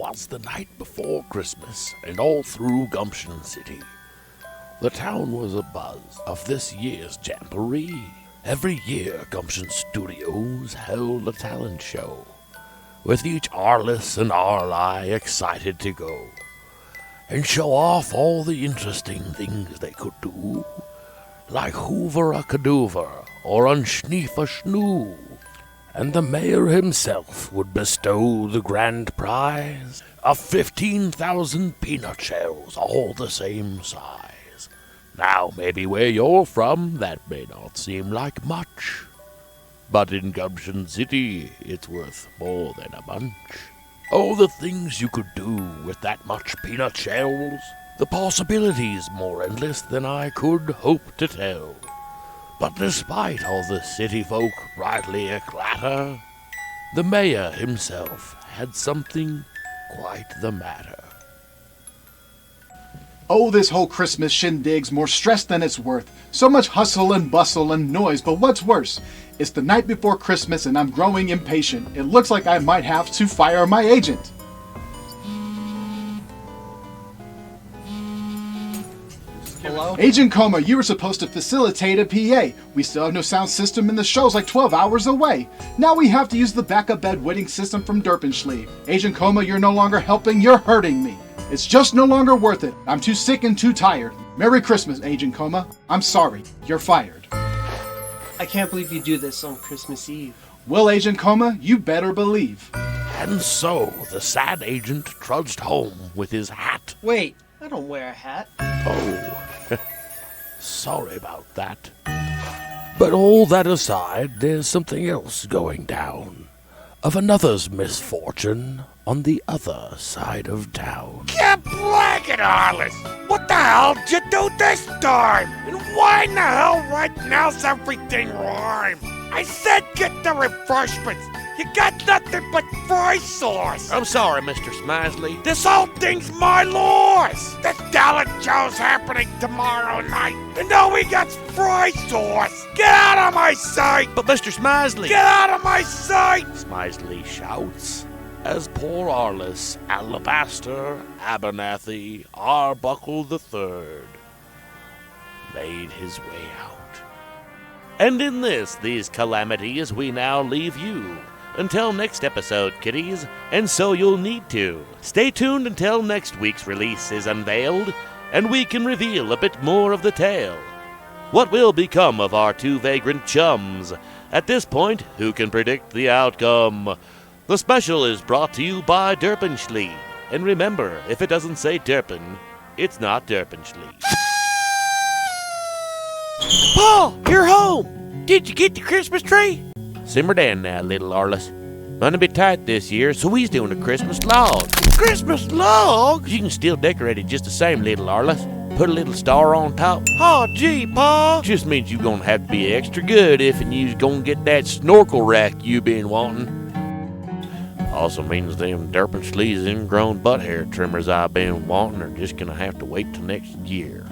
'Twas the night before Christmas, and all through Gumption City, the town was abuzz of this year's jamboree. Every year, Gumption Studios held a talent show, with each Arles and Arles excited to go and show off all the interesting things they could do, like hoover a cadoover or unsneef a schnoo. And the mayor himself would bestow the grand prize of 15,000 peanut shells, all the same size. Now, maybe where you're from, that may not seem like much, but in Gumption City, it's worth more than a bunch. Oh, the things you could do with that much peanut shells, the possibilities more endless than I could hope to tell. But despite all the city folk rightly a-clatter, the mayor himself had something quite the matter. Oh, this whole Christmas shindig's more stress than it's worth. So much hustle and bustle and noise, but what's worse? It's the night before Christmas and I'm growing impatient. It looks like I might have to fire my agent. Hello? Agent Coma, you were supposed to facilitate a PA. We still have no sound system and the show's like 12 hours away. Now we have to use the backup bedwetting system from DURPENSHLEE. Agent Coma, you're no longer helping, you're hurting me. It's just no longer worth it. I'm too sick and too tired. Merry Christmas, Agent Coma. I'm sorry. You're fired. I can't believe you do this on Christmas Eve. Well, Agent Coma, you better believe. And so the sad agent trudged home with his hat. Wait, I don't wear a hat. Oh, sorry about that. But all that aside, there's something else going down, of another's misfortune on the other side of town. Get blagging, Arles! What the hell did you do this time? And why in the hell right now's everything rhyme? I said get the refreshments! You got nothing but fry sauce! I'm sorry, Mr. Smiley. This whole thing's my loss! The talent show's happening tomorrow night, and all we got's fry sauce! Get out of my sight! But Mr. Smiley! Get out of my sight! Smiley shouts, as poor Arles, Alabaster, Abernathy, Arbuckle III made his way out. And in these calamities, we now leave you. Until next episode, kiddies, and so you'll need to. Stay tuned until next week's release is unveiled, and we can reveal a bit more of the tale. What will become of our two vagrant chums? At this point, who can predict the outcome? The special is brought to you by DURPENSHLEE. And remember, if it doesn't say Durpen, it's not DURPENSHLEE. Paul, you're home! Did you get the Christmas tree? Simmer down now, little Arles. Gonna be tight this year, so he's doing a Christmas log. Christmas log? You can still decorate it just the same, little Arles. Put a little star on top. Oh, gee, Pa. Just means you're gonna have to be extra good if and you's gonna get that snorkel rack you been wanting. Also means them DURPENSHLEE's ingrown butt hair trimmers I've been wanting are just gonna have to wait till next year.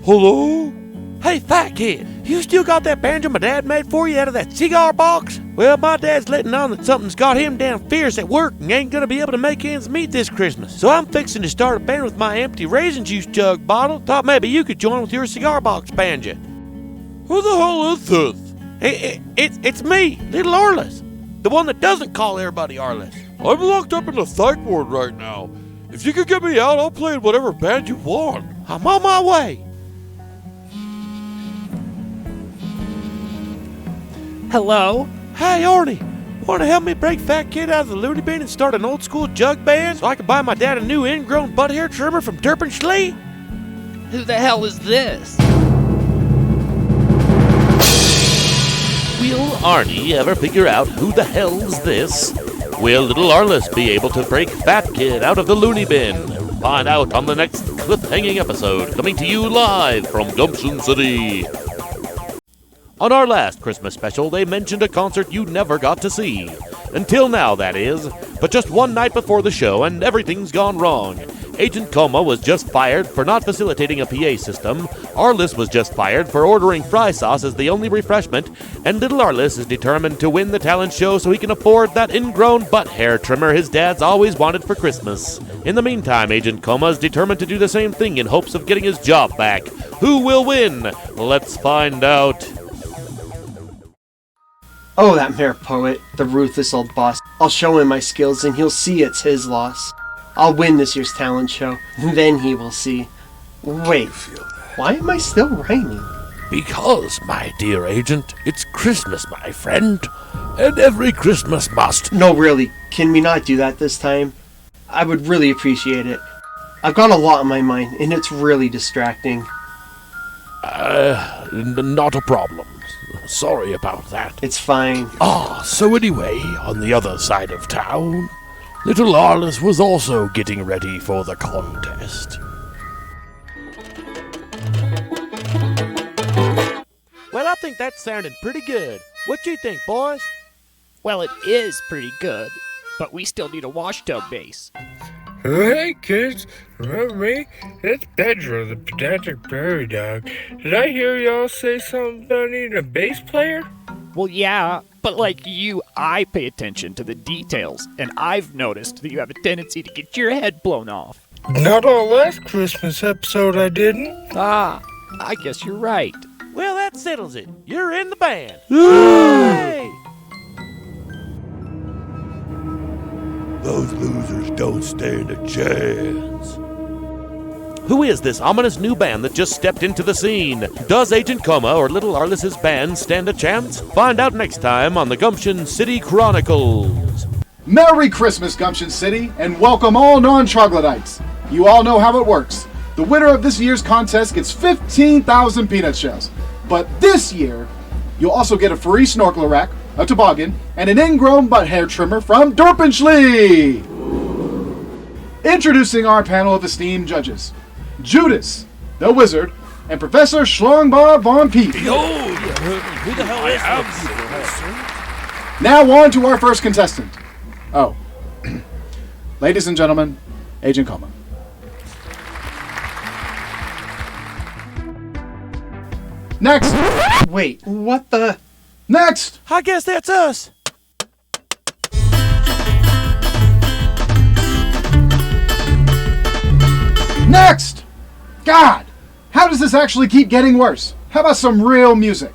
Hello? Hey, fat kid, you still got that banjo my dad made for you out of that cigar box? Well, my dad's letting on that something's got him down fierce at work and ain't gonna be able to make ends meet this Christmas. So I'm fixing to start a band with my empty raisin juice jug bottle. Thought maybe you could join with your cigar box banjo. Who the hell is this? It's me, little Arles. The one that doesn't call everybody Arles. I'm locked up in the psych ward right now. If you could get me out, I'll play in whatever band you want. I'm on my way. Hello? Hey, Arnie, want to help me break Fat Kid out of the loony bin and start an old school jug band so I can buy my dad a new ingrown butt hair trimmer from DURPENSHLEE? Who the hell is this? Will Arnie ever figure out who the hell's this? Will little Arles be able to break Fat Kid out of the loony bin? Find out on the next cliffhanging episode, coming to you live from Gumption City. On our last Christmas special, they mentioned a concert you never got to see. Until now, that is. But just one night before the show, and everything's gone wrong. Agent Coma was just fired for not facilitating a PA system, Arles was just fired for ordering fry sauce as the only refreshment, and little Arles is determined to win the talent show so he can afford that ingrown butt hair trimmer his dad's always wanted for Christmas. In the meantime, Agent Coma is determined to do the same thing in hopes of getting his job back. Who will win? Let's find out. Oh, that mayor poet, the ruthless old boss. I'll show him my skills and he'll see it's his loss. I'll win this year's talent show, then he will see. Wait, why am I still rhyming? Because, my dear agent, it's Christmas, my friend, and every Christmas must. No, really, can we not do that this time? I would really appreciate it. I've got a lot on my mind, and it's really distracting. Not a problem. Sorry about that. It's fine. So anyway, on the other side of town, little Arles was also getting ready for the contest. Well, I think that sounded pretty good. What you think, boys? Well, it is pretty good, but we still need a washtub base. Hey kids, remember me? It's Pedro, the pedantic prairie dog. Did I hear y'all say something about needing a bass player? Well, yeah, but like you, I pay attention to the details, and I've noticed that you have a tendency to get your head blown off. Not all last Christmas episode I didn't. I guess you're right. Well, that settles it. You're in the band. Hey! Those losers don't stand a chance. Who is this ominous new band that just stepped into the scene? Does Agent Coma or little Arles's band stand a chance? Find out next time on the Gumption City Chronicles. Merry Christmas, Gumption City, and welcome all non-troglodytes. You all know how it works. The winner of this year's contest gets 15,000 peanut shells. But this year, you'll also get a free snorkel rack, a toboggan, and an ingrown butt hair trimmer from DURPENSHLEE! Introducing our panel of esteemed judges, Judas, the Wizard, and Professor Schlongbob von Peep. Who the hell is this? Now on to our first contestant. Oh. Ladies and gentlemen, Agent Coma. Next! Wait, what the? Next! I guess that's us. Next! God! How does this actually keep getting worse? How about some real music?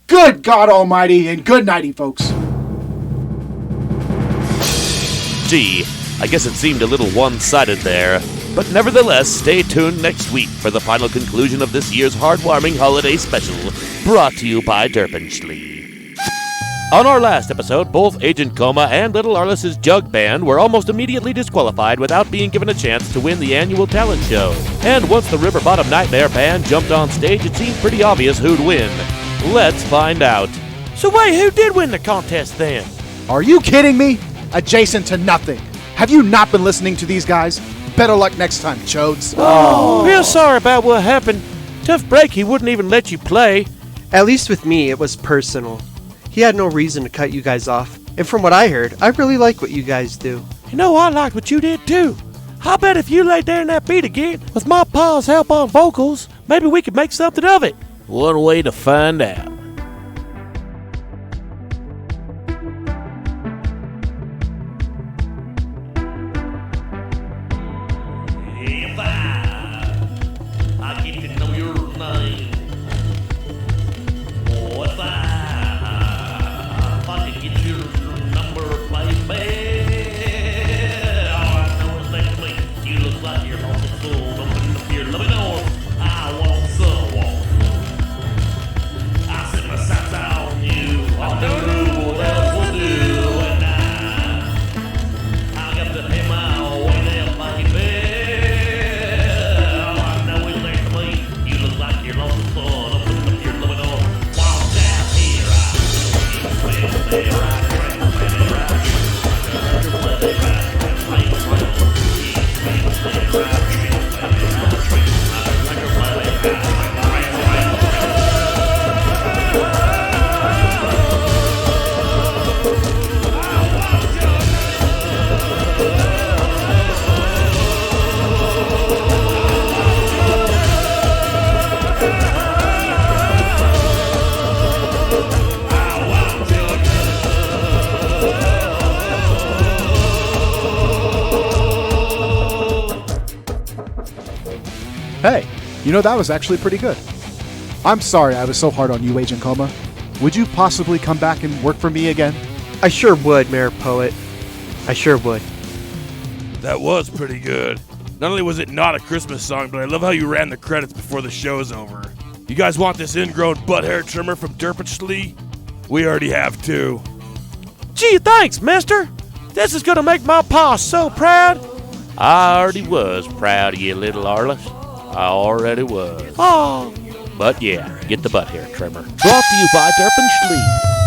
Good God Almighty and good nighty, folks. Gee, I guess it seemed a little one-sided there. But nevertheless, stay tuned next week for the final conclusion of this year's heartwarming holiday special, brought to you by DURPENSHLEE. On our last episode, both Agent Coma and little Arles's Jugband were almost immediately disqualified without being given a chance to win the annual talent show. And once the River Bottom Nightmare Band jumped on stage, it seemed pretty obvious who'd win. Let's find out. So wait, who did win the contest then? Are you kidding me? Adjacent to nothing. Have you not been listening to these guys? Better luck next time, chodes. Real sorry about what happened. Tough break, he wouldn't even let you play. At least with me, it was personal. He had no reason to cut you guys off. And from what I heard, I really like what you guys do. You know, I liked what you did too. I bet if you laid there in that beat again, with my pa's help on vocals, maybe we could make something of it. One way to find out. If I get to know your name, or if I can get your Hey, that was actually pretty good. I'm sorry I was so hard on you, Agent Coma. Would you possibly come back and work for me again? I sure would, Mayor Poet. I sure would. That was pretty good. Not only was it not a Christmas song, but I love how you ran the credits before the show's over. You guys want this ingrown butt hair trimmer from DURPENSHLEE? We already have two. Gee, thanks, mister. This is gonna make my pa so proud. I already was proud of you, little Arles. I already was. Oh. But yeah, get the butt hair trimmer. Brought to you by DURPENSHLEE.